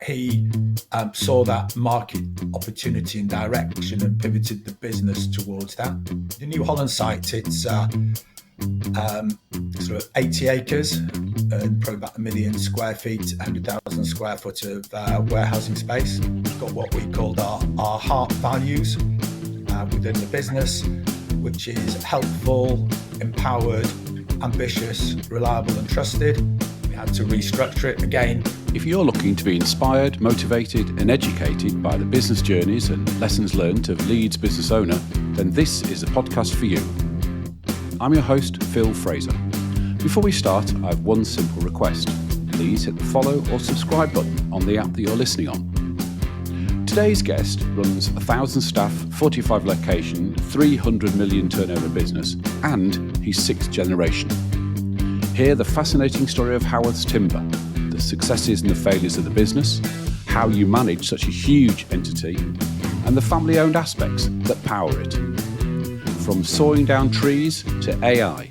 he saw that market opportunity and direction and pivoted the business towards that. The New Holland site, it's sort of 80 acres, probably about 1 million square feet, 100,000 square foot of warehousing space. We've got what we called our heart values within the business, which is helpful, empowered, ambitious, reliable and trusted. We had to restructure it again. If you're looking to be inspired, motivated and educated by the business journeys and lessons learned of Leeds business owner, then this is a podcast for you. I'm your host, Phil Fraser. Before we start, I have one simple request. Please hit the follow or subscribe button on the app that you're listening on. Today's guest runs 1,000 staff, 45 location, 300 million turnover business, and he's sixth generation. Hear the fascinating story of Howarth Timber, the successes and the failures of the business, how you manage such a huge entity, and the family-owned aspects that power it. From sawing down trees to AI,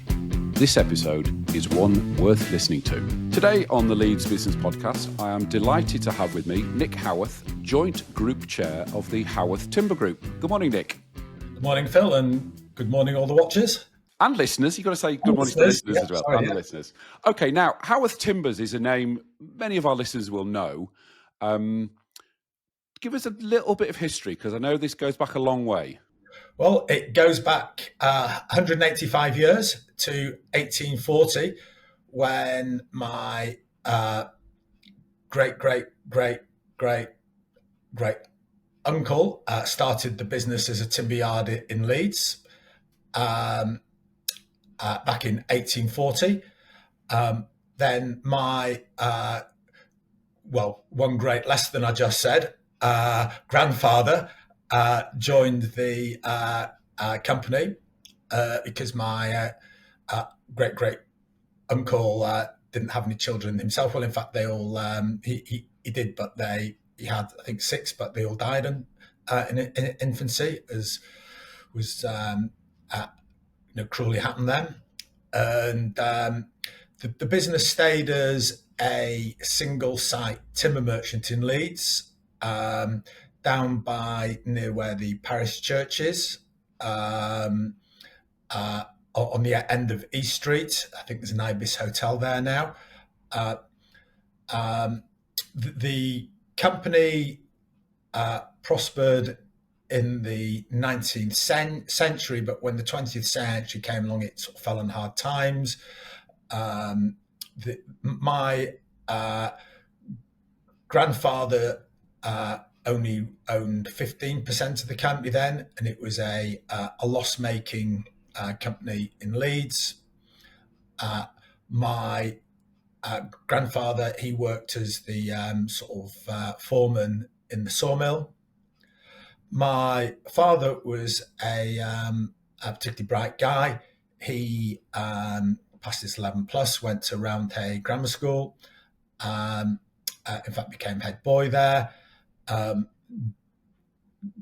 this episode is one worth listening to. Today on the Leeds Business Podcast, I am delighted to have with me Nick Howarth, Joint Group Chair of the Howarth Timber Group. Good morning, Nick. Good morning, Phil, and good morning, all the watchers. And listeners. You've got to say good morning to the listeners as well. The listeners. Okay, now, Howarth Timbers is a name many of our listeners will know. Give us a little bit of history, because I know this goes back a long way. Well, it goes back 185 years to 1840, when my great uncle started the business as a timber yard in Leeds back in 1840. Then my, one great less than I just said, grandfather joined the company because my great uncle didn't have any children himself. Well, in fact, they all he did, but he had, I think, 6, but they all died in infancy, as was cruelly happened then. And the business stayed as a single site timber merchant in Leeds, down by near where the parish church is, on the end of East Street. I think there's an Ibis Hotel there now. The company prospered in the 19th century, but when the 20th century came along, it sort of fell on hard times. My grandfather only owned 15% of the company then, and it was a loss-making company in Leeds. My grandfather, he worked as the foreman in the sawmill. My father was a particularly bright guy. He passed his 11 plus, went to Roundhay Grammar School. In fact, became head boy there.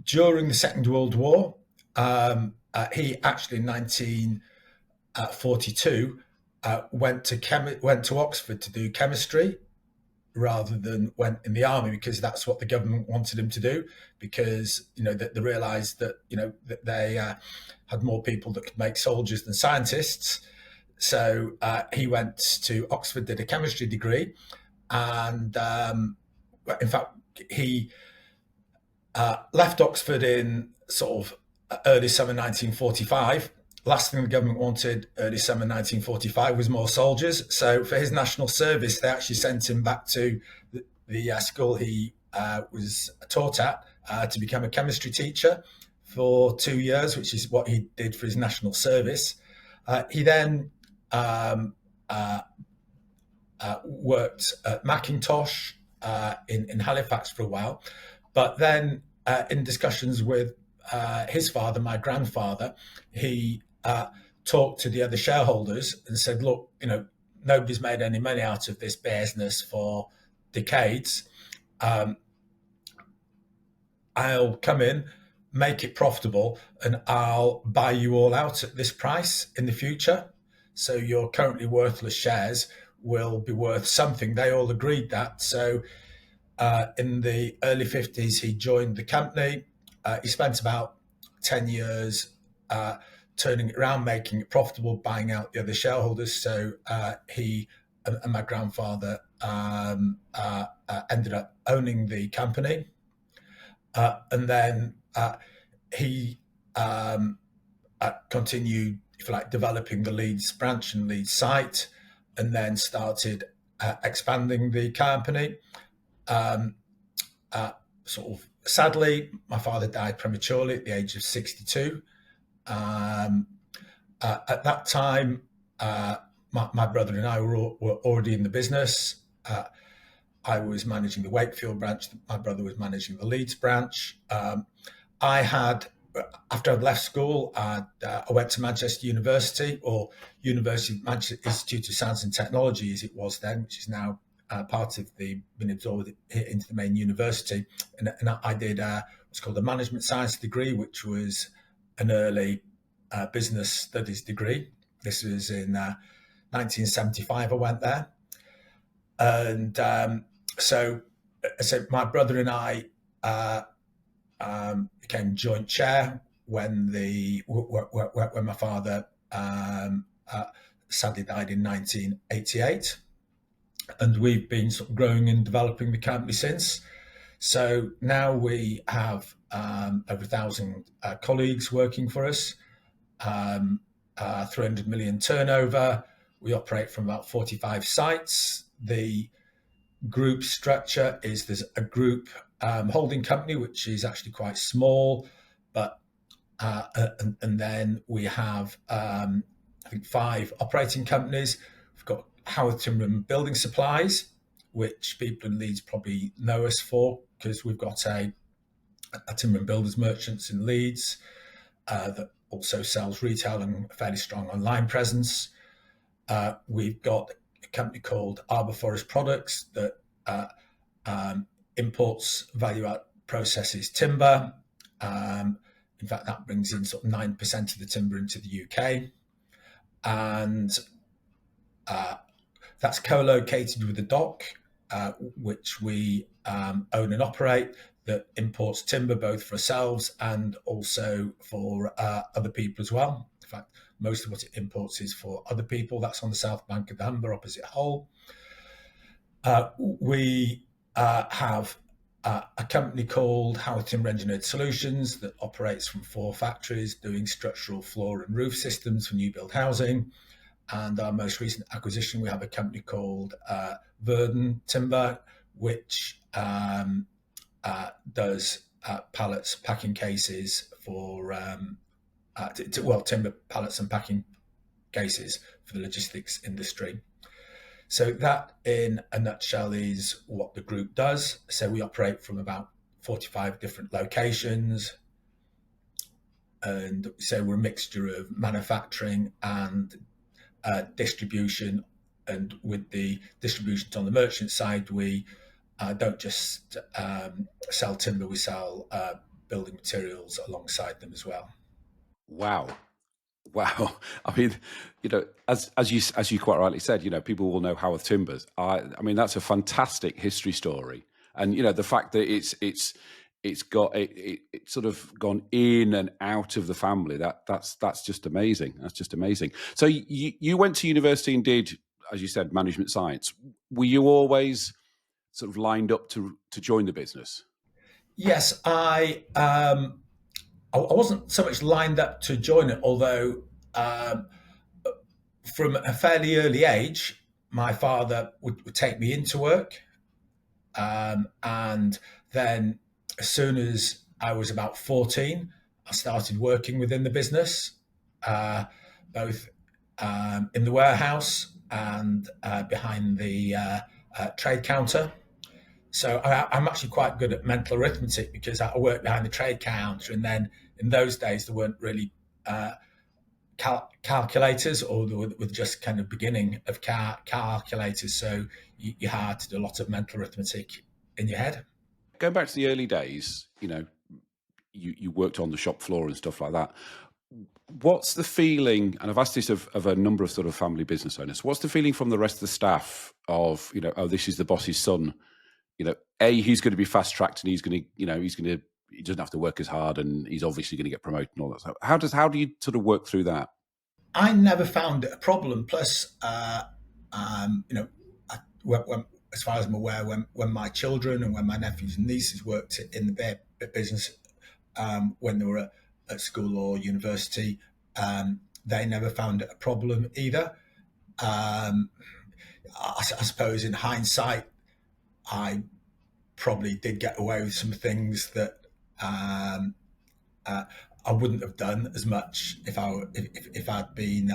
During the Second World War, he actually in 1942 went to Oxford to do chemistry rather than went in the army, because that's what the government wanted him to do, because they realised that that they had more people that could make soldiers than scientists. So he went to Oxford, did a chemistry degree, and in fact he left Oxford in sort of early summer 1945. Last thing the government wanted early summer 1945 was more soldiers. So for his national service, they actually sent him back to the school he was taught at to become a chemistry teacher for 2 years, which is what he did for his national service. He then worked at Macintosh in Halifax for a while, but then in discussions with his father, my grandfather, he talked to the other shareholders and said, look, nobody's made any money out of this business for decades. I'll come in, make it profitable, and I'll buy you all out at this price in the future. So your currently worthless shares will be worth something. They all agreed that. So In the early 50s, he joined the company. He spent about 10 years turning it around, making it profitable, buying out the other shareholders. So he and my grandfather ended up owning the company. And then he continued, if you like, developing the Leeds branch and Leeds site, and then started expanding the company. Sort of sadly, my father died prematurely at the age of 62. At that time, my brother and I were already in the business. I was managing the Wakefield branch. My brother was managing the Leeds branch. I had, after I'd left school, I went to Manchester University, or University of Manchester Institute of Science and Technology, as it was then, which is now part of been absorbed into the main university. And I did what's called a management science degree, which was an early business studies degree. This was in 1975. I went there, and so my brother and I became joint chair when my father sadly died in 1988, and we've been sort of growing and developing the company since. So now we have over 1,000 colleagues working for us, 300 million turnover. We operate from about 45 sites. The group structure is there's a group holding company, which is actually quite small, but and then we have I think 5 operating companies. We've got Howarth Timber Building Supplies, which people in Leeds probably know us for, because we've got a timber and builders merchants in Leeds that also sells retail and a fairly strong online presence. We've got a company called Arbor Forest Products that imports value-add processes timber. In fact, that brings in sort of 9% of the timber into the UK. And that's co-located with the dock, which we own and operate, that imports timber both for ourselves and also for other people as well. In fact, most of what it imports is for other people. That's on the south bank of the Humber, opposite Hull. We have a company called Howarth Timber Engineered Solutions that operates from 4 factories doing structural floor and roof systems for new build housing. And our most recent acquisition, we have a company called Verdon Timber, which does pallets, packing cases for timber pallets and packing cases for the logistics industry. So that, in a nutshell, is what the group does. So we operate from about 45 different locations, and so we're a mixture of manufacturing and distribution. And with the distributions on the merchant side, we don't just sell timber, we sell building materials alongside them as well. Wow. I mean, as you quite rightly said, people will know Howarth Timbers. I mean, that's a fantastic history story, and the fact that it's got it sort of gone in and out of the family. That's just amazing. That's just amazing. So you went to university and did, as you said, management science. Were you always sort of lined up to join the business? Yes, I wasn't so much lined up to join it, although from a fairly early age, my father would take me into work. And then as soon as I was about 14, I started working within the business, both in the warehouse and behind the trade counter. So I'm actually quite good at mental arithmetic, because I worked behind the trade counter, and then in those days there weren't really calculators, or there were just kind of beginning of calculators. So you had to do a lot of mental arithmetic in your head. Going back to the early days, you worked on the shop floor and stuff like that. What's the feeling, and I've asked this of a number of sort of family business owners, what's the feeling from the rest of the staff of, oh, this is the boss's son he's going to be fast tracked and he doesn't have to work as hard and he's obviously going to get promoted and all that stuff. How do you sort of work through that? I never found it a problem. Plus, as far as I'm aware, when my children and when my nephews and nieces worked in the beer business, when they were at school or university, they never found it a problem either. I suppose in hindsight, I probably did get away with some things that I wouldn't have done as much if I'd been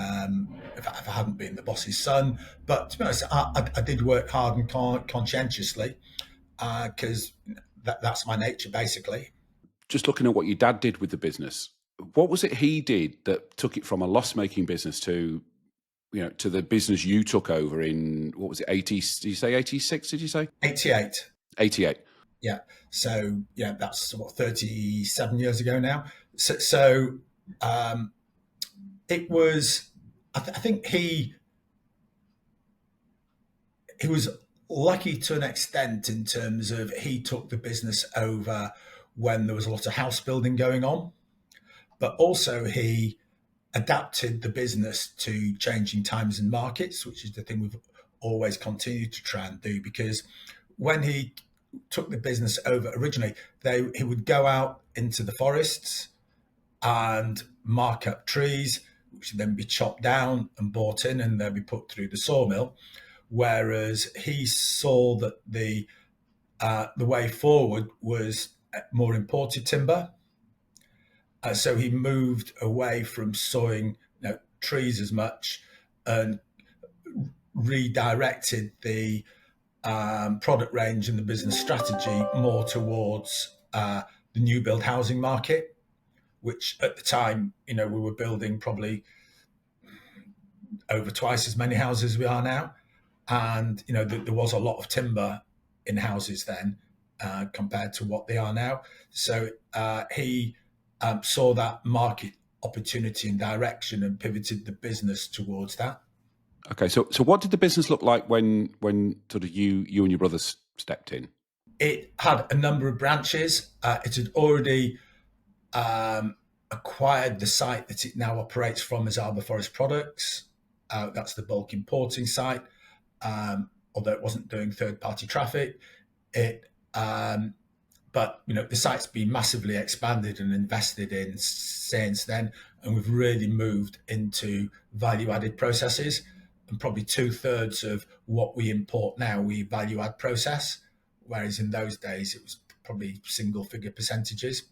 if I hadn't been the boss's son. But to be honest, I did work hard and conscientiously because that's my nature, basically. Just looking at what your dad did with the business, what was it he did that took it from a loss-making business to the business you took over in, what was it, 80? Did you say 86? Did you say 88? 88. Yeah. So yeah, that's what 37 years ago now. So it was. I think he was lucky to an extent in terms of he took the business over when there was a lot of house building going on, but also he adapted the business to changing times and markets, which is the thing we've always continued to try and do. Because when he took the business over originally, he would go out into the forests and mark up trees, which would then be chopped down and bought in, and they'd be put through the sawmill. Whereas he saw that the way forward was more imported timber. So he moved away from sawing trees as much and redirected the product range and the business strategy more towards the new build housing market, which at the time, we were building probably over twice as many houses as we are now. And, there was a lot of timber in houses then compared to what they are now. So he saw that market opportunity and direction and pivoted the business towards that. Okay, so what did the business look like when sort of you and your brothers stepped in? It had a number of branches. It had already acquired the site that it now operates from as Arbor Forest Products. That's the bulk importing site. Although it wasn't doing third-party traffic, but the site's been massively expanded and invested in since then, and we've really moved into value-added processes. And probably 2/3 of what we import now we value-add process, whereas in those days it was probably single-figure percentages.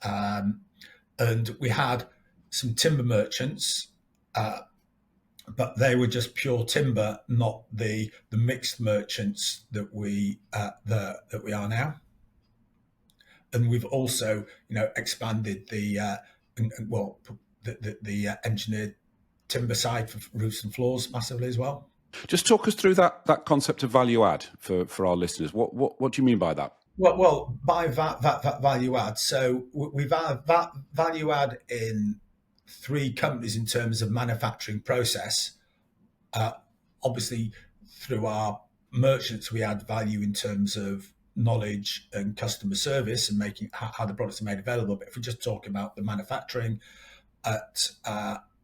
And we had some timber merchants. But they were just pure timber, not the mixed merchants that we are now. And we've also, expanded the engineered timber side for roofs and floors massively as well. Just talk us through that concept of value add for our listeners. What do you mean by that? Well, by value add, so we've had value add in 3 companies in terms of manufacturing process. Obviously, through our merchants, we add value in terms of knowledge and customer service and making how the products are made available. But if we just talk about the manufacturing at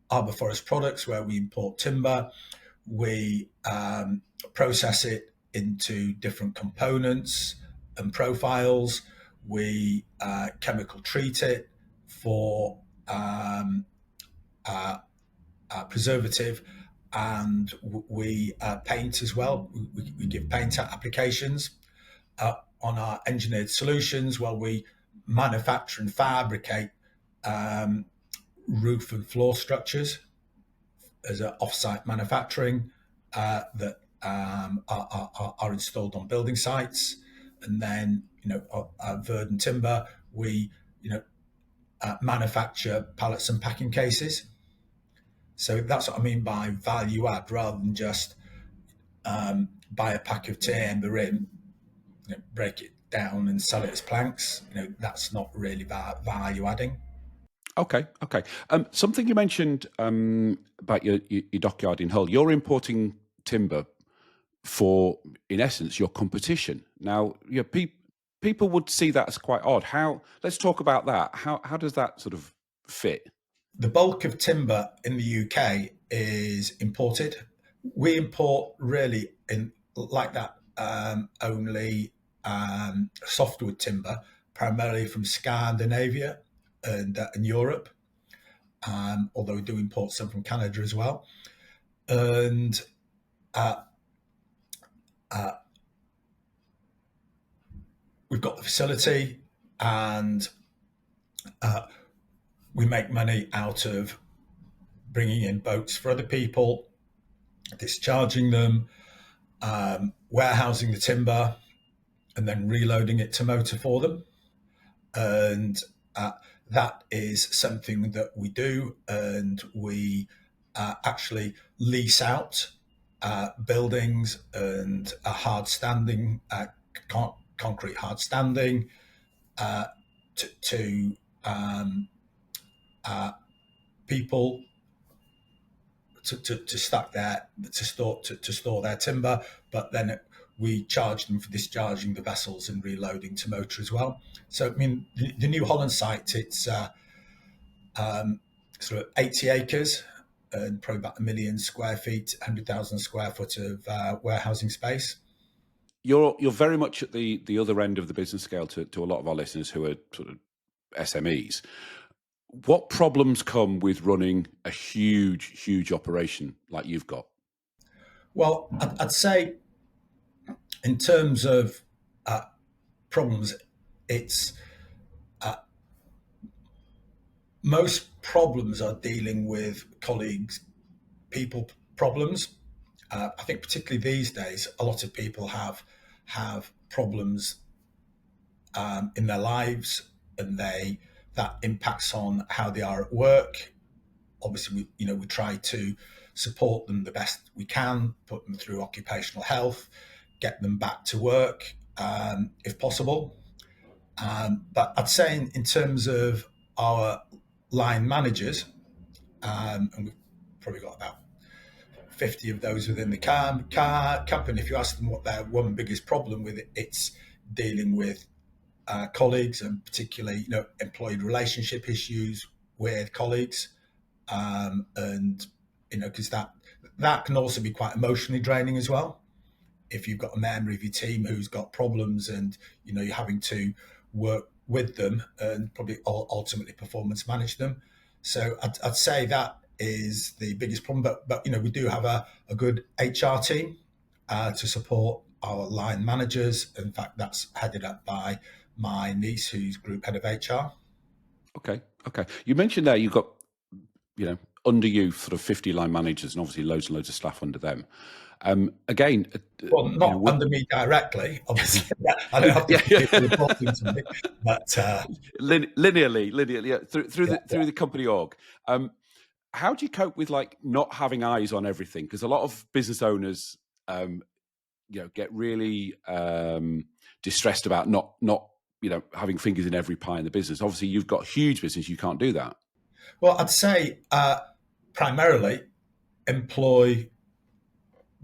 Arbor Forest Products, where we import timber, we process it into different components and profiles. We chemical treat it for preservative, and we paint as well. We give paint applications. On our engineered solutions, we manufacture and fabricate roof and floor structures as an off-site manufacturing that are installed on building sites. And then, Verdant Timber, we manufacture pallets and packing cases. So that's what I mean by value add, rather than just buy a pack of timber in, break it down and sell it as planks. That's not really value adding. Okay. Something you mentioned about your dockyard in Hull. You're importing timber for, in essence, your competition. Now, people would see that as quite odd. Let's talk about that. How does that sort of fit? The bulk of timber in the UK is imported. We import really in like that only softwood timber, primarily from Scandinavia and Europe. Although we do import some from Canada as well. And we've got the facility, and we make money out of bringing in boats for other people, discharging them, warehousing the timber, and then reloading it to motor for them. And that is something that we do, and we actually lease out buildings and a hard standing, concrete hard standing to people to stack their to store their timber, but then we charge them for discharging the vessels and reloading to motor as well. So I mean, the New Holland site, it's sort of 80 acres and probably about 1 million square feet, 100,000 square foot of warehousing space. You're very much at the other end of the business scale to a lot of our listeners who are sort of SMEs. What problems come with running a huge operation like you've got? Well, I'd say in terms of problems, it's most problems are dealing with colleagues, people problems. I think particularly these days, a lot of people have problems in their lives, and that impacts on how they are at work. Obviously, we try to support them the best we can, put them through occupational health, get them back to work if possible. But I'd say in terms of our line managers, and we've probably got about 50 of those within the car company. If you ask them what their one biggest problem with it, it's dealing with colleagues, and particularly employee relationship issues with colleagues, and because that can also be quite emotionally draining as well. If you've got a member of your team who's got problems, and you're having to work with them and probably ultimately performance manage them. So I'd say that is the biggest problem. But we do have a good HR team to support our line managers. In fact, that's headed up by my niece, who's group head of HR. Okay. You mentioned there you've got, under you sort of 50 line managers, and obviously loads and loads of staff under them. Again, well, not under me directly, obviously. I don't have to reporting to me, but linearly through the company org. How do you cope with not having eyes on everything? Because a lot of business owners, get really distressed about not having fingers in every pie in the business. Obviously, you've got huge business; you can't do that. Well, I'd say primarily employ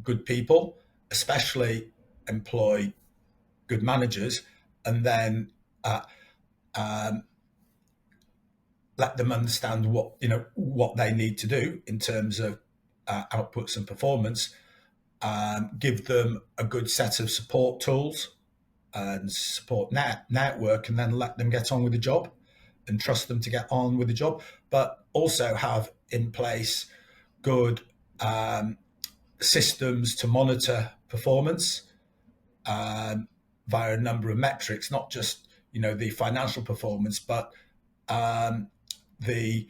good people, especially employ good managers, and then let them understand what they need to do in terms of outputs and performance. Give them a good set of support tools and support network, and then let them get on with the job and trust them to get on with the job. But also have in place good systems to monitor performance via a number of metrics, not just the financial performance, but the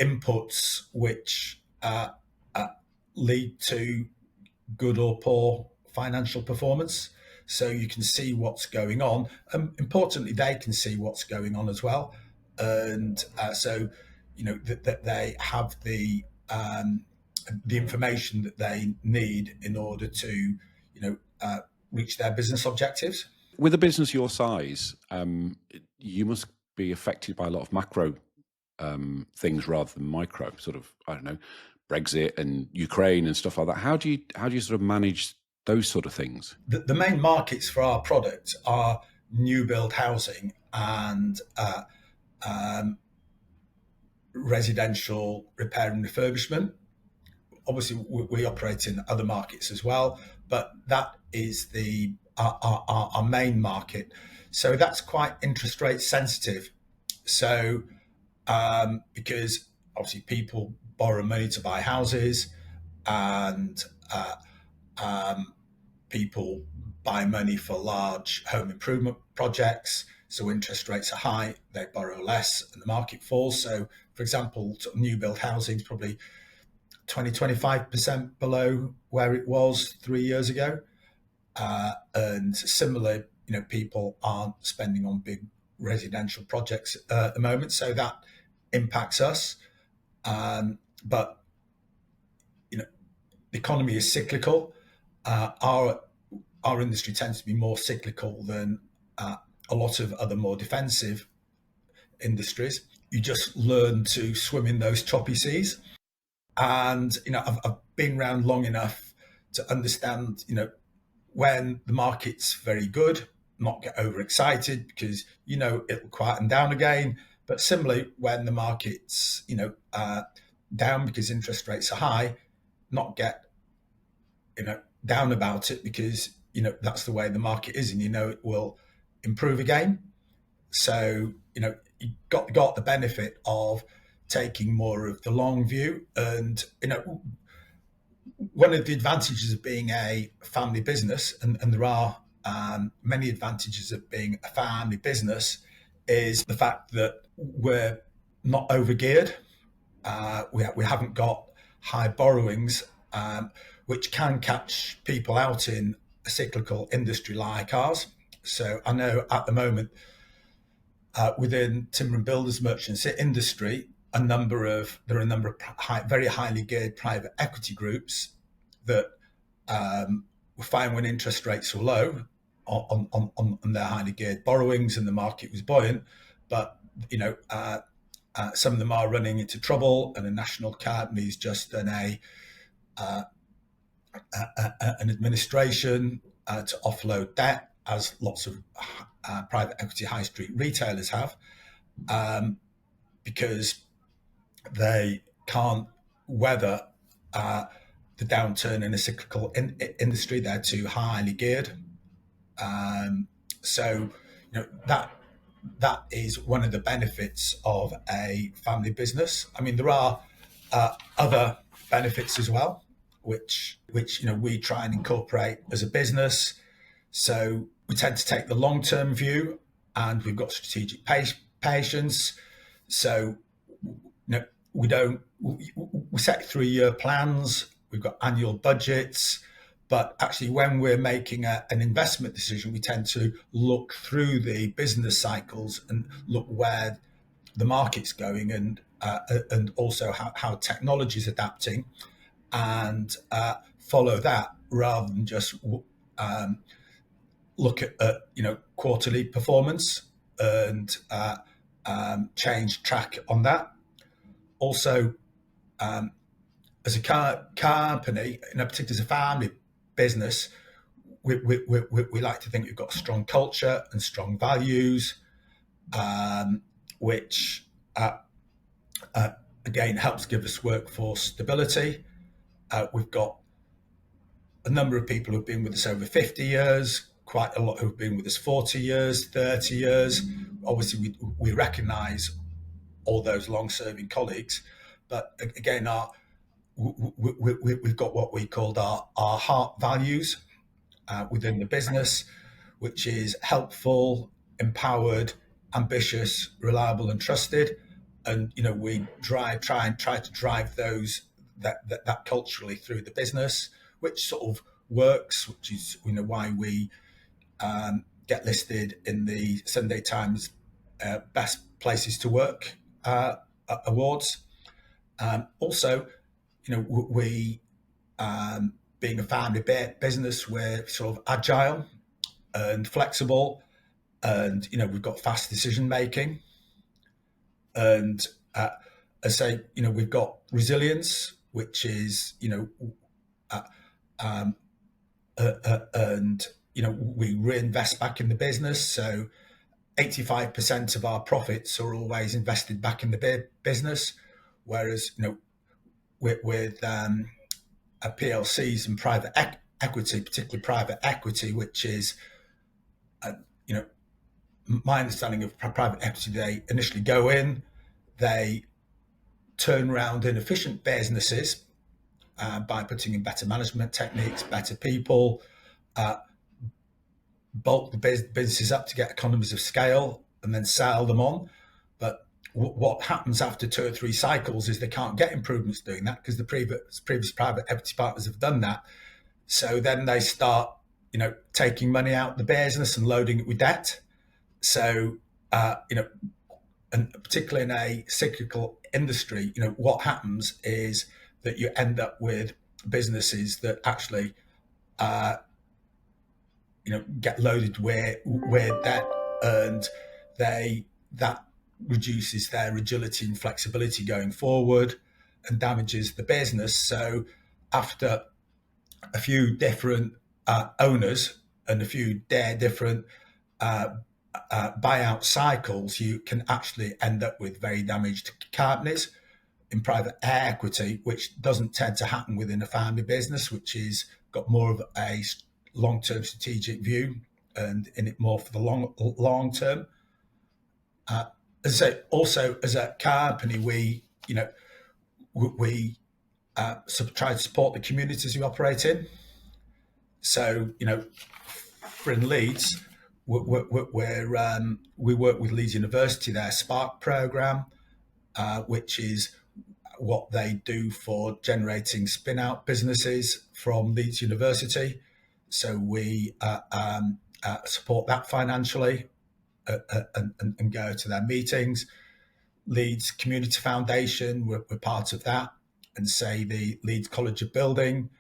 inputs which lead to good or poor financial performance. So you can see what's going on. Importantly, they can see what's going on as well, and so that they have the information that they need in order to reach their business objectives. With a business your size, you must be affected by a lot of macro things rather than micro. Sort of, I don't know, Brexit and Ukraine and stuff like that. How do you sort of manage those sort of things? The main markets for our product are new build housing and residential repair and refurbishment. Obviously, we operate in other markets as well, but that is our main market. So that's quite interest rate sensitive. So because obviously people borrow money to buy houses, and people buy money for large home improvement projects. So interest rates are high, they borrow less, and the market falls. So, for example, new build housing is probably 25% below where it was 3 years ago. And similarly, people aren't spending on big residential projects at the moment, so that impacts us. But the economy is cyclical. Our industry tends to be more cyclical than a lot of other more defensive industries. You just learn to swim in those choppy seas. And I've been around long enough to understand, when the market's very good, not get overexcited because it'll quieten down again. But similarly, when the market's down because interest rates are high, not get down about it because that's the way the market is, and it will improve again. So you got the benefit of taking more of the long view. And one of the advantages of being a family business, and there are many advantages of being a family business, is the fact that we're not overgeared. We haven't got high borrowings, which can catch people out in a cyclical industry like ours. So I know at the moment, within timber and builders merchants industry, there are a number of very highly geared private equity groups that were fine when interest rates were low on their highly geared borrowings and the market was buoyant, but some of them are running into trouble, and the National Academy's just done an administration to offload debt, as lots of private equity high street retailers have, because they can't weather the downturn in a cyclical industry. They're too highly geared. So that is one of the benefits of a family business. I mean, there are other benefits as well, which we try and incorporate as a business. So we tend to take the long-term view, and we've got strategic patience. So we set 3-year plans. We've got annual budgets. But actually, when we're making an investment decision, we tend to look through the business cycles and look where the market's going, and also how technology is adapting, and follow that rather than just look at quarterly performance and change track on that. Also, as a company, particularly as a family business, we like to think we've got a strong culture and strong values, which again helps give us workforce stability. We've got a number of people who've been with us over 50 years, quite a lot who've been with us 40 years, 30 years. Obviously, we recognise all those long-serving colleagues, but again, we've got what we called our heart values within the business, which is helpful, empowered, ambitious, reliable, and trusted. And we try to drive that culturally through the business, which sort of works, which is why we get listed in the Sunday Times Best Places to Work awards. Also, we being a family business, we're sort of agile and flexible, and we've got fast decision making, and I say we've got resilience, which is and we reinvest back in the business. So 85% of our profits are always invested back in the business, whereas with PLCs and private equity, particularly private equity, which is you know my understanding of private equity, they initially go in, they turn around inefficient businesses by putting in better management techniques, better people, bulk the businesses up to get economies of scale, and then sell them on. But what happens after 2 or 3 cycles is they can't get improvements doing that because the previous private equity partners have done that. So then they start, taking money out of the business and loading it with debt. So, and particularly in a cyclical industry, what happens is that you end up with businesses that actually, get loaded with debt, and that reduces their agility and flexibility going forward and damages the business. So after a few different owners and a few different buyout cycles, you can actually end up with very damaged companies in private equity, which doesn't tend to happen within a family business, which is got more of a long-term strategic view and in it more for the long term. As I say, also as a company, we try to support the communities we operate in. So for in Leeds, we work with Leeds University, their Spark program, which is what they do for generating spin-out businesses from Leeds University. So we support that financially and go to their meetings. Leeds Community Foundation, we're part of that. And say the Leeds College of Building,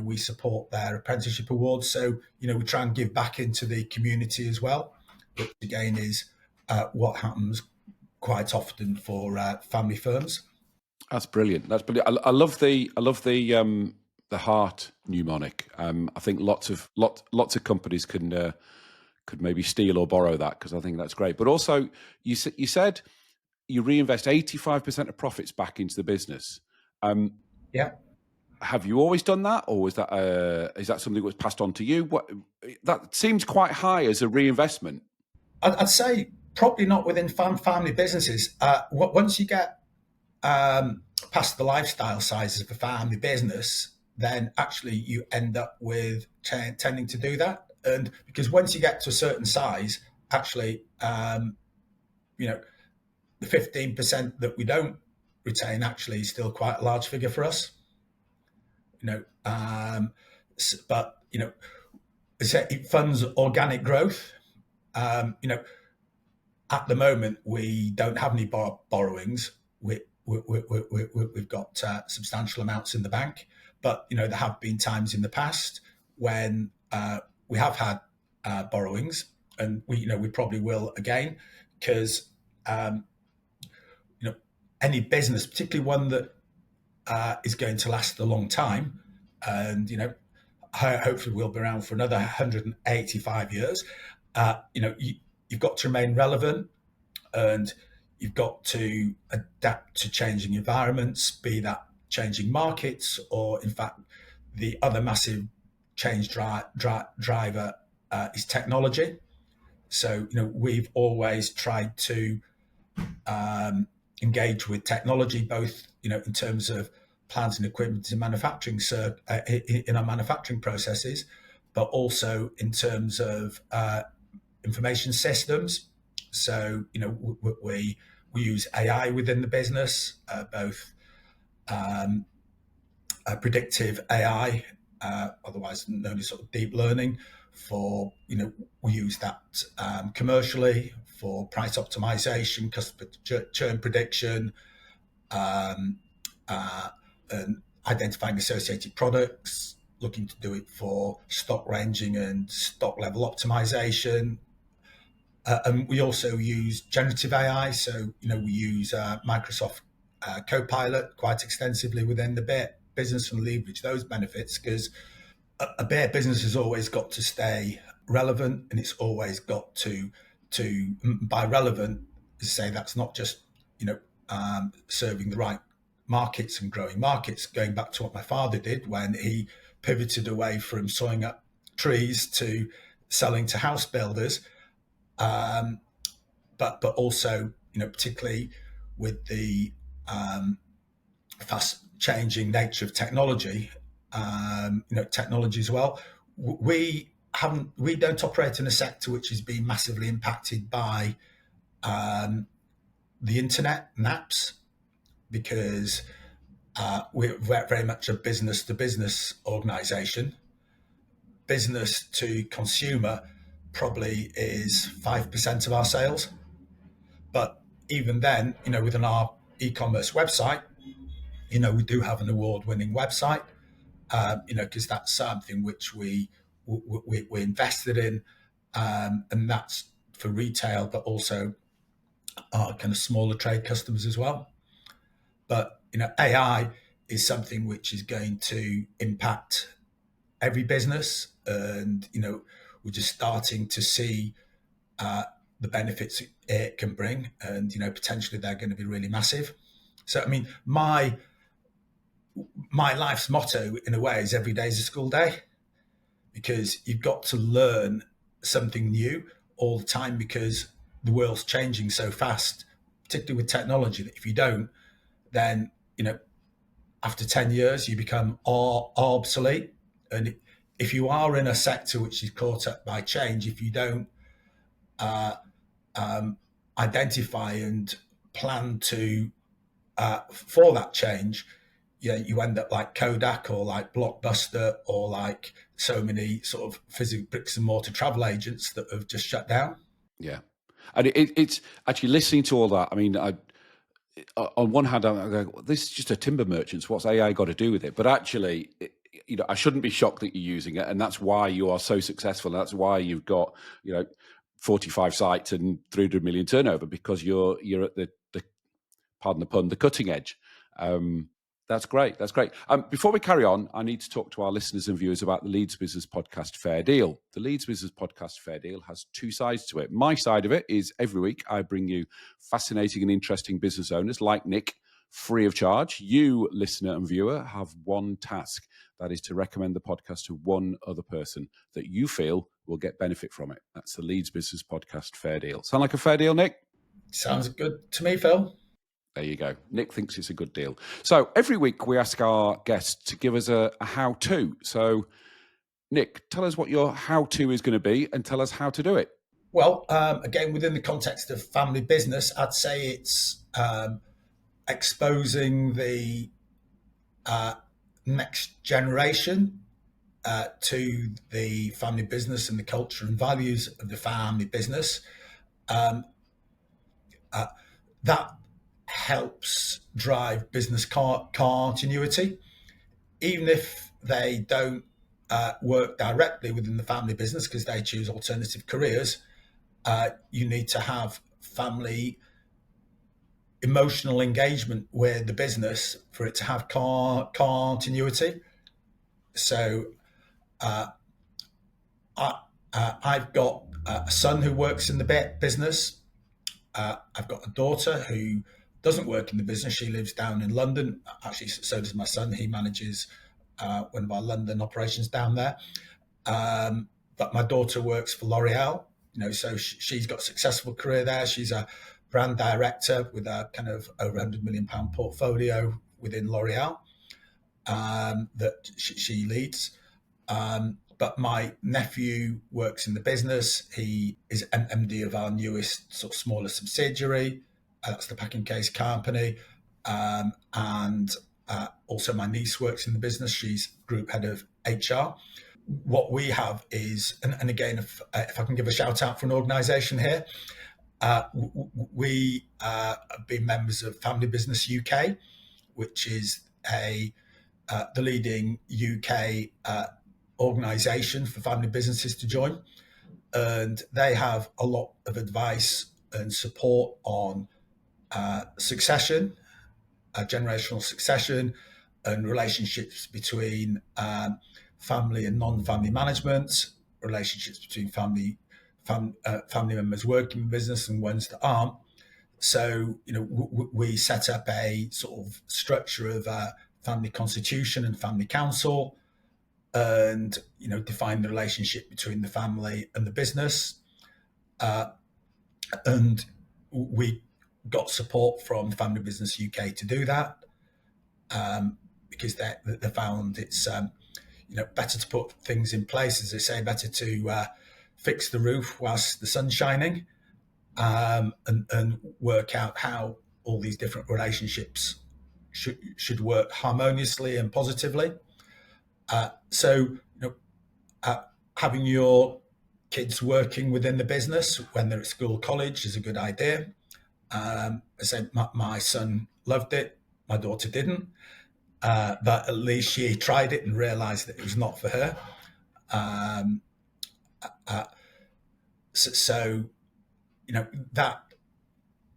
we support their apprenticeship awards. So, we try and give back into the community as well, which again is what happens quite often for family firms. That's brilliant. That's brilliant. I love the heart mnemonic. I think lots of companies could maybe steal or borrow that, because I think that's great. But also, you said you reinvest 85% of profits back into the business. Yeah. Have you always done that, or is that something that was passed on to you? That seems quite high as a reinvestment. I'd say probably not within family businesses. Once you get past the lifestyle sizes of a family business, then actually you end up with tending to do that. And because once you get to a certain size, actually, the 15% that we don't retain actually is still quite a large figure for us. But it funds organic growth. At the moment we don't have any borrowings. We've got substantial amounts in the bank, but there have been times in the past when we have had borrowings, and we probably will again, because any business, particularly one that is going to last a long time, and hopefully we'll be around for another 185 years. You've got to remain relevant, and you've got to adapt to changing environments, be that changing markets, or in fact, the other massive change driver is technology. So we've always tried to engage with technology, both in terms of plants and equipment in manufacturing, in our manufacturing processes, but also in terms of information systems. So we use AI within the business, both predictive AI, otherwise known as sort of deep learning. We use that commercially for price optimization, customer churn prediction, and identifying associated products, looking to do it for stock ranging and stock level optimization. And we also use generative AI. So, we use Microsoft Copilot quite extensively within the business and leverage those benefits, because a beer business has always got to stay relevant, and it's always got to by relevant to say that's not just you know serving the right markets and growing markets. Going back to what my father did when he pivoted away from sawing up trees to selling to house builders, but also particularly with the fast changing nature of technology, technology as well. We don't operate in a sector which has been massively impacted by the internet and apps because we're very much a business to business organization. Business to consumer probably is 5% of our sales. But even then, within our e-commerce website, we do have an award-winning website, because that's something which we invested in, and that's for retail, but also our kind of smaller trade customers as well. But AI is something which is going to impact every business, and we're just starting to see the benefits it can bring, and potentially they're going to be really massive. So I mean, my life's motto in a way is every day is a school day, because you've got to learn something new all the time because the world's changing so fast, particularly with technology, that if you don't, then after 10 years you become obsolete. And if you are in a sector which is caught up by change, if you don't identify and plan to for that change, you end up like Kodak or like Blockbuster or like so many sort of physical bricks and mortar travel agents that have just shut down. Yeah. And it's actually listening to all that. I mean, on one hand, I go, well, this is just a timber merchant. So what's AI got to do with it? But actually, I shouldn't be shocked that you're using it. And that's why you are so successful. That's why you've got, 45 sites and 300 million turnover, because you're at the pardon the pun, the cutting edge. That's great. That's great. Before we carry on, I need to talk to our listeners and viewers about the Leeds Business Podcast Fair Deal. The Leeds Business Podcast Fair Deal has two sides to it. My side of it is every week I bring you fascinating and interesting business owners like Nick, free of charge. You, listener and viewer, have one task. That is to recommend the podcast to one other person that you feel will get benefit from it. That's the Leeds Business Podcast Fair Deal. Sound like a fair deal, Nick? Sounds good to me, Phil. There you go. Nick thinks it's a good deal. So every week we ask our guests to give us a how-to. So, Nick, tell us what your how-to is going to be and tell us how to do it. Well, again, within the context of family business, I'd say it's exposing the next generation to the family business and the culture and values of the family business. That helps drive business continuity, even if they don't work directly within the family business because they choose alternative careers. You need to have family emotional engagement with the business for it to have continuity. So I've got a son who works in the business. I've got a daughter who doesn't work in the business. She lives down in London. Actually, so does my son. He manages one of our London operations down there. But my daughter works for L'Oreal, so she's got a successful career there. She's a brand director with a kind of over £100 million portfolio within L'Oreal that she leads. But my nephew works in the business. He is MD of our newest sort of smaller subsidiary. That's the packing case company. And also my niece works in the business. She's group head of HR. What we have is, and again, if I can give a shout out for an organisation here, we have been members of Family Business UK, which is the leading UK organisation for family businesses to join. And they have a lot of advice and support on succession, generational succession, and relationships between family and non-family management, relationships between family members working in business and ones that aren't. So, we set up a sort of structure of family constitution and family council, and define the relationship between the family and the business. And we got support from Family Business UK to do that, because they found it's better to put things in place, as they say, better to fix the roof whilst the sun's shining, and work out how all these different relationships should work harmoniously and positively. So, having your kids working within the business when they're at school, college is a good idea. I say my son loved it, my daughter didn't, but at least she tried it and realised that it was not for her. So that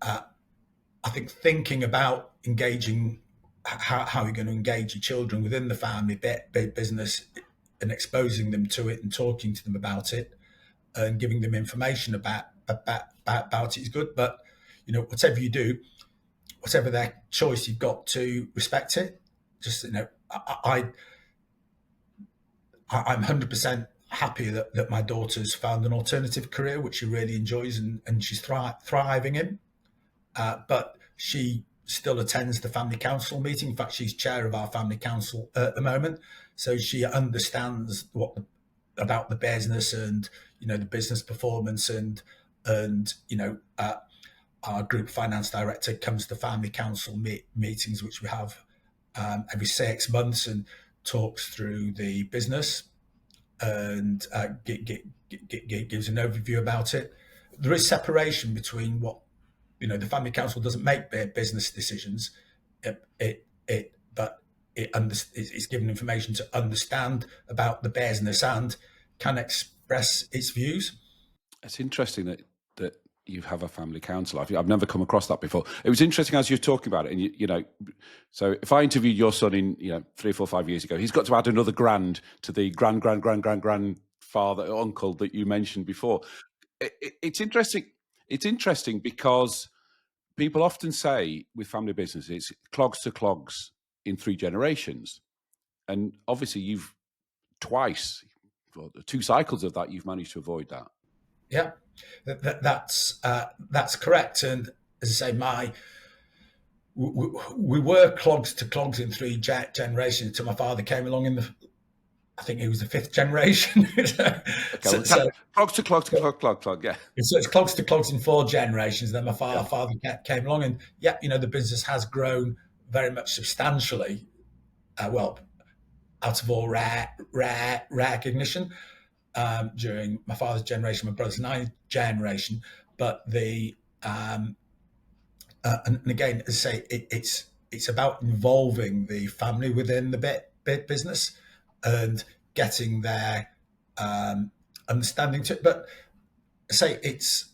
I think thinking about engaging, how you're going to engage your children within the family business, and exposing them to it and talking to them about it and giving them information about it is good. But whatever you do, whatever their choice, you've got to respect it. Just I'm 100% happy that my daughter's found an alternative career which she really enjoys and she's thriving in. But she still attends the family council meeting. In fact, she's chair of our family council at the moment, so she understands about the business and the business performance, and our group finance director comes to family council meetings, which we have every 6 months, and talks through the business and gives an overview about it. There is separation between what the family council doesn't make business decisions, but it's given information to understand about the business and can express its views. It's interesting that you have a family council. I've never come across that before. It was interesting as you're talking about it, and so if I interviewed your son in 3, 4, 5 years ago, he's got to add another grand to the grandfather uncle that you mentioned before. It's interesting. It's interesting because people often say with family business, it's clogs to clogs in 3 generations, and obviously you've twice, well, 2 cycles of that, you've managed to avoid that. Yeah, that's correct. And as I say, we were clogs to clogs in 3 generations until my father came along I think he was the 5th generation. Clogs to clogs to clog, yeah. So it's clogs to clogs in 4 generations. Then my father came along, and the business has grown very much substantially. Out of all rare recognition. During my father's generation, my brother's 9th generation, but and again, as I say, it's about involving the family within the business and getting their understanding to it. But I say it's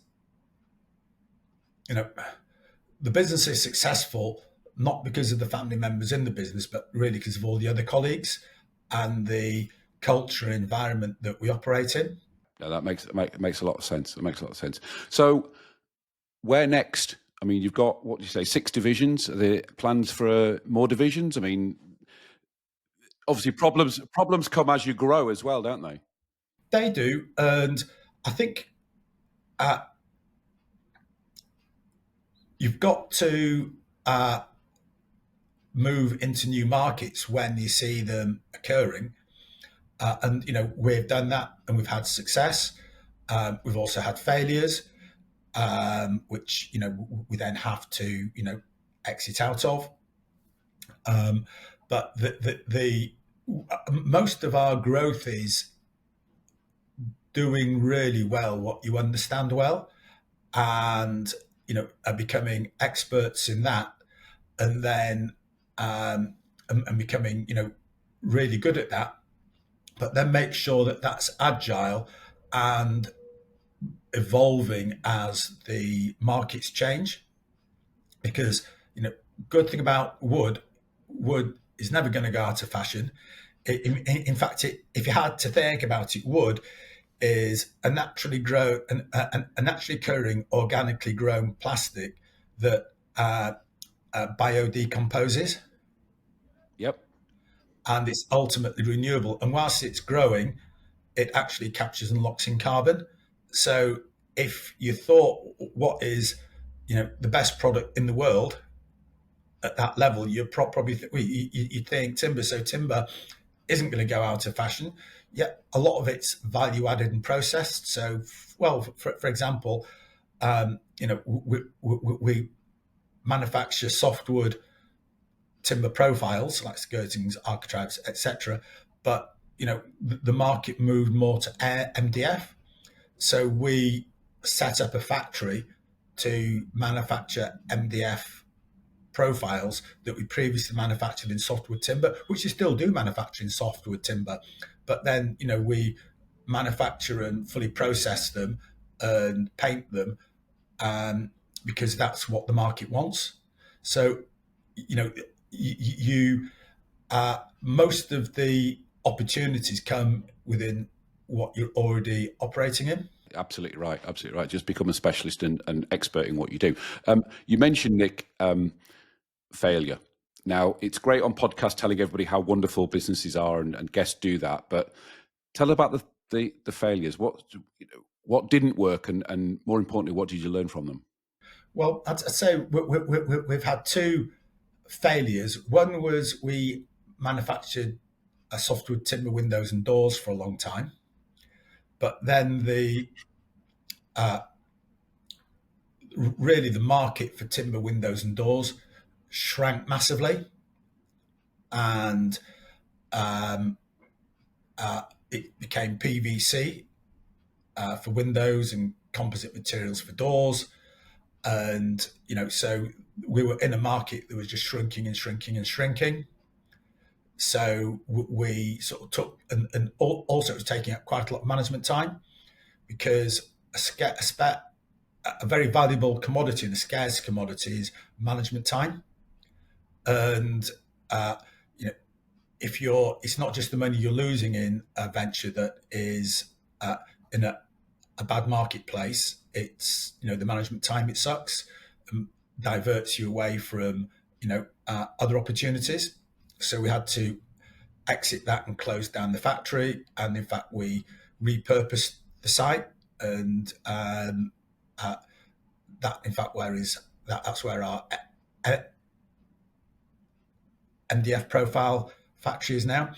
the business is successful not because of the family members in the business, but really because of all the other colleagues and the culture and environment that we operate in. Yeah, that makes a lot of sense. It makes a lot of sense. So, where next? I mean, you've got, what do you say, 6 divisions? Are there plans for more divisions? I mean, obviously problems come as you grow as well, don't they? They do, and I think you've got to move into new markets when you see them occurring. And we've done that and we've had success. We've also had failures, which we then have to exit out of. But the most of our growth is doing really well what you understand well, and are becoming experts in that, and then and becoming really good at that. But then make sure that that's agile and evolving as the markets change. Because, good thing about wood is never going to go out of fashion. In fact, if you had to think about it, wood is a a naturally occurring, organically grown plastic that biodecomposes, Yep. and it's ultimately renewable. And whilst it's growing, it actually captures and locks in carbon. So if you thought what is, the best product in the world at that level, you'd probably you think timber. So timber isn't going to go out of fashion. Yet a lot of it's value added and processed. So, well, for example, we manufacture softwood timber profiles like skirtings, architraves, etc. But the market moved more to MDF, so we set up a factory to manufacture MDF profiles that we previously manufactured in softwood timber, which we still do manufacture in softwood timber. But then, we manufacture and fully process them and paint them, because that's what the market wants. So, you most of the opportunities come within what you're already operating in. Absolutely right. Absolutely right. Just become a specialist and expert in what you do. You mentioned, Nick, failure. Now, it's great on podcasts telling everybody how wonderful businesses are, and guests do that. But tell about the failures. What didn't work, and more importantly, what did you learn from them? Well, I'd say we've had two failures. One was we manufactured a softwood timber windows and doors for a long time, but then really the market for timber windows and doors shrank massively, and it became PVC for windows and composite materials for doors. And so we were in a market that was just shrinking and shrinking and shrinking. So we sort of took, and also it was taking up quite a lot of management time, because a very valuable commodity and a scarce commodity is management time. And if it's not just the money you're losing in a venture that is in a bad marketplace, it's the management time it sucks and diverts you away from other opportunities. So we had to exit that and close down the factory, and in fact we repurposed the site, and that in fact that's where our MDF profile factory is now.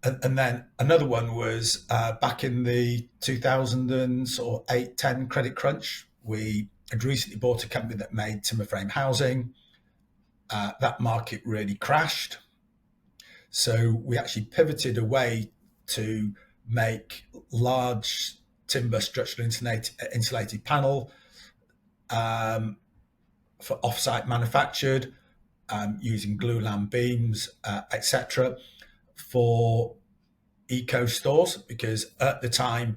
And then another one was back in the 2008-10 credit crunch. We had recently bought a company that made timber frame housing. That market really crashed. So we actually pivoted away to make large timber structurally insulated panel for off-site manufactured, using glulam beams, etc., for eco stores, because at the time,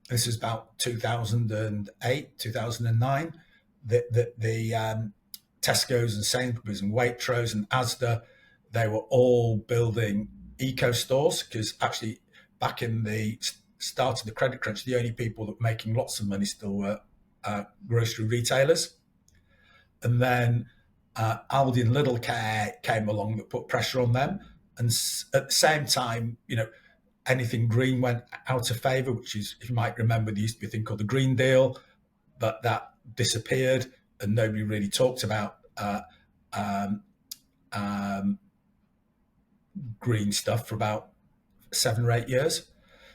this was about 2008, 2009, the Tesco's and Sainsbury's and Waitrose and Asda, they were all building eco stores, because actually back in the start of the credit crunch, the only people that were making lots of money still were grocery retailers. And then Aldi and Lidl came along that put pressure on them. And at the same time, anything green went out of favour, which is, if you might remember, there used to be a thing called the Green Deal, but that disappeared and nobody really talked about green stuff for about 7 or 8 years.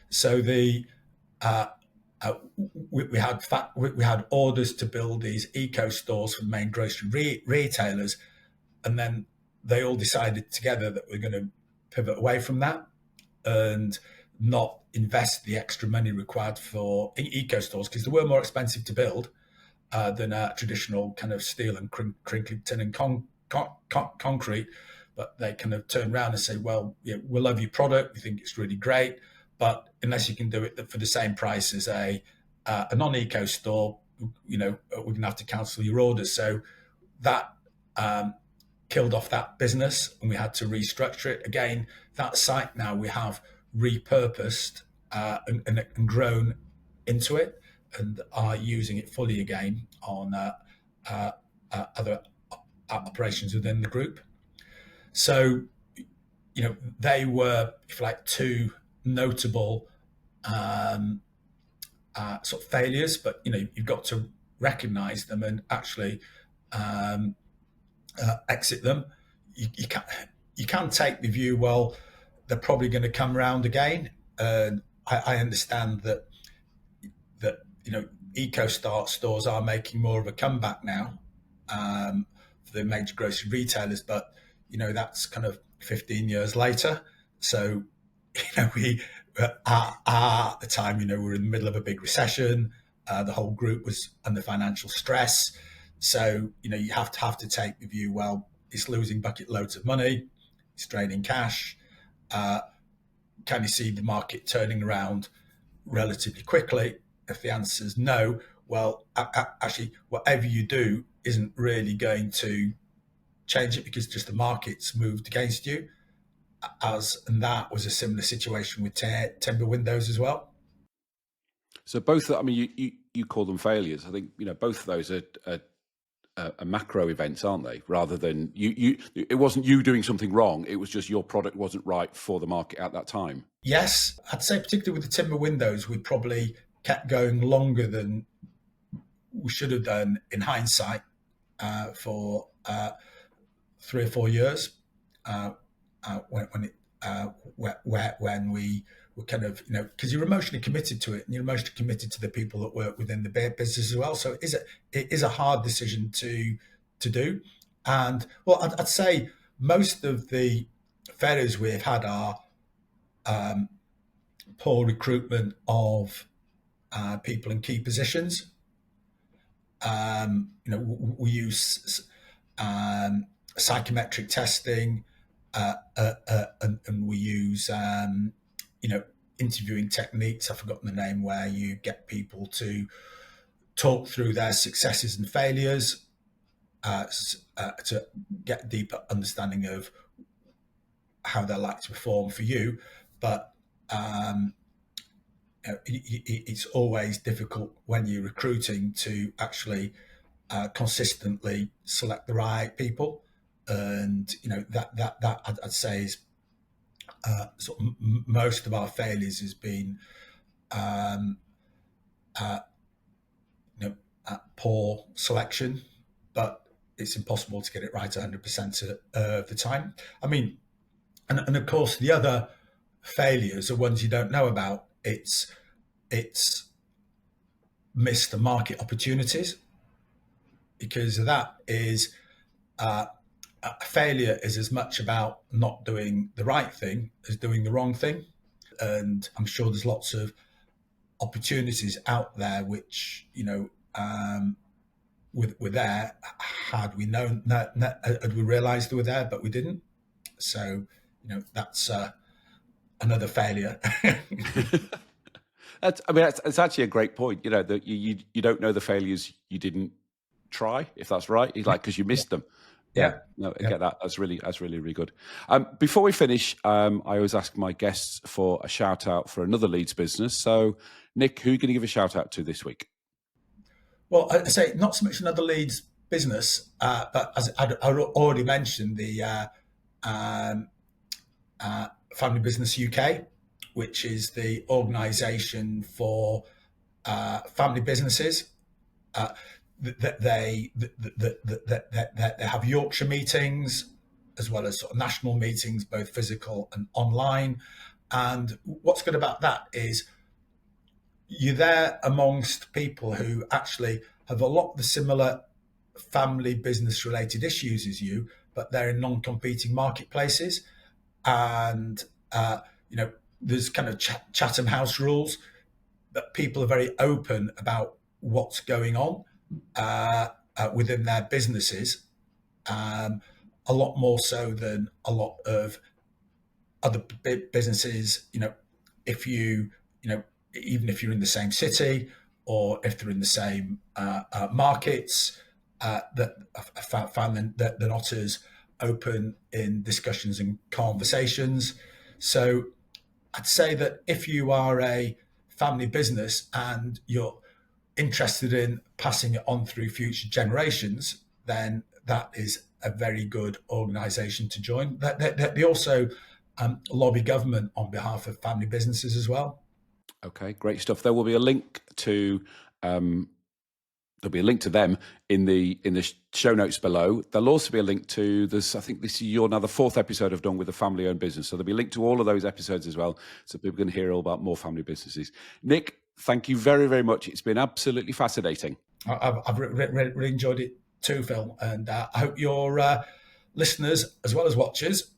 So we had orders to build these eco stores for the main grocery retailers, and then they all decided together that we're going to pivot away from that and not invest the extra money required for eco stores, because they were more expensive to build than a traditional kind of steel and crinkly tin and concrete. But they kind of turn around and say, well, we love your product, we think it's really great, but unless you can do it for the same price as a non-eco store, we're going to have to cancel your orders. So that killed off that business and we had to restructure it. Again, that site now we have repurposed and grown into it and are using it fully again on other operations within the group. So, they were, if you like, two notable sort of failures, but you've got to recognise them and actually exit them. You can take the view, well, they're probably going to come round again. I understand that eco stores are making more of a comeback now for the major grocery retailers, but that's kind of 15 years later. So we at the time, we were in the middle of a big recession. The whole group was under financial stress. So, you have to take the view, well, it's losing bucket loads of money, it's draining cash. Can you see the market turning around relatively quickly? If the answer is no, well, actually, whatever you do isn't really going to change it because just the market's moved against you. And that was a similar situation with timber windows as well. So both, you call them failures. I think both of those are macro events, aren't they? Rather than it wasn't you doing something wrong. It was just your product wasn't right for the market at that time. Yes, I'd say particularly with the timber windows, we probably kept going longer than we should have done in hindsight for 3 or 4 years. When we were kind of, because you're emotionally committed to it and you're emotionally committed to the people that work within the business as well. So it is a hard decision to do. And well, I'd say most of the failures we've had are poor recruitment of people in key positions. We use psychometric testing. And we use, interviewing techniques. I've forgotten the name, where you get people to talk through their successes and failures to get a deeper understanding of how they're likely to perform for you. But it's always difficult when you're recruiting to actually consistently select the right people. And that I'd say is sort of most of our failures has been poor selection, but it's impossible to get it right 100% of the time. I mean, and of course the other failures are ones you don't know about. It's missed market opportunities, because that is failure is as much about not doing the right thing as doing the wrong thing. And I'm sure there's lots of opportunities out there which were there had we known that, had we realized they were there, but we didn't. So that's another failure. It's actually a great point. That you don't know the failures you didn't try, if that's right. Because you missed them. Yeah. No, I get that. That's really good. Before we finish, I always ask my guests for a shout out for another Leeds business. So, Nick, who are you going to give a shout out to this week? Well, I say not so much another Leeds business, but as I already mentioned, the Family Business UK, which is the organisation for family businesses. They have Yorkshire meetings as well as sort of national meetings, both physical and online. And what's good about that is you're there amongst people who actually have a lot of the similar family business related issues as you, but they're in non-competing marketplaces. And there's kind of Chatham House rules that people are very open about what's going on within their businesses, a lot more so than a lot of other businesses. If even if you're in the same city or if they're in the same markets, that I found that they're not as open in discussions and conversations. So I'd say that if you are a family business and you're interested in passing it on through future generations, then that is a very good organisation to join. They also lobby government on behalf of family businesses as well. Okay, great stuff. There will be a link to them in the show notes below. There'll also be a link to this. I think this is now the fourth episode I've done with a family-owned business. So there'll be a link to all of those episodes as well, so people can hear all about more family businesses. Nick, thank you very, very much. It's been absolutely fascinating. I've really enjoyed it too, Phil, and I hope your listeners as well as watchers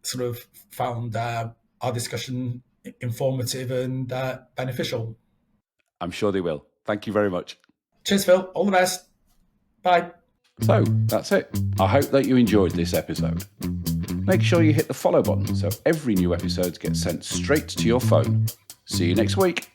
sort of found our discussion informative and beneficial. I'm sure they will. Thank you very much. Cheers, Phil. All the best. Bye. So that's it. I hope that you enjoyed this episode. Make sure you hit the follow button so every new episode gets sent straight to your phone. See you next week.